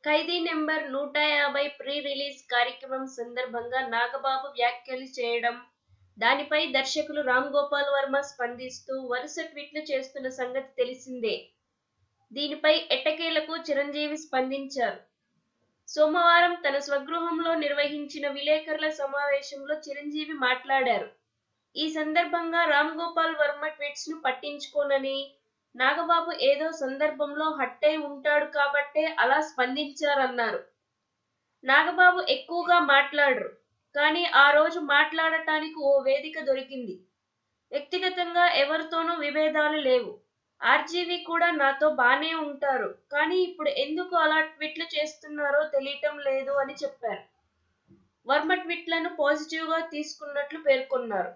ఖైదీ number 150 pre release కార్యక్రమం సందర్భంగా నాగబాబు వ్యాఖ్యలు చేయడం, దానిపై దర్శకులు రామ్ గోపాల్ వర్మ స్పందిస్తూ వరుస ట్వీట్లు చేస్తున్న సంగతి తెలిసిందే. దీనిపై ఎట్టకేలకు చిరంజీవి స్పందించారు. సోమవారం తన స్వగృహంలో నిర్వహించిన విలేకరుల సమావేశంలో చిరంజీవి మాట్లాడారు. ఈ సందర్భంగా రామ్ గోపాల్ వర్మ ట్వీట్స్ ను పట్టించుకోనని, నాగబాబు ఏదో సందర్భంలో హర్ట్ అయి ఉంటాడు కాబట్టే అలా స్పందించారన్నారు. నాగబాబు ఎక్కువగా మాట్లాడరు, కానీ ఆ రోజు మాట్లాడటానికి ఓ వేదిక దొరికింది. వ్యక్తిగతంగా ఎవరితోనూ విభేదాలు లేవు. ఆర్జీవి కూడా నాతో బానే ఉంటారు, కానీ ఇప్పుడు ఎందుకు అలా ట్వీట్లు చేస్తున్నారో తెలియటం లేదు అని చెప్పారు. వర్మ ట్వీట్లను పాజిటివ్ గా తీసుకున్నట్లు పేర్కొన్నారు.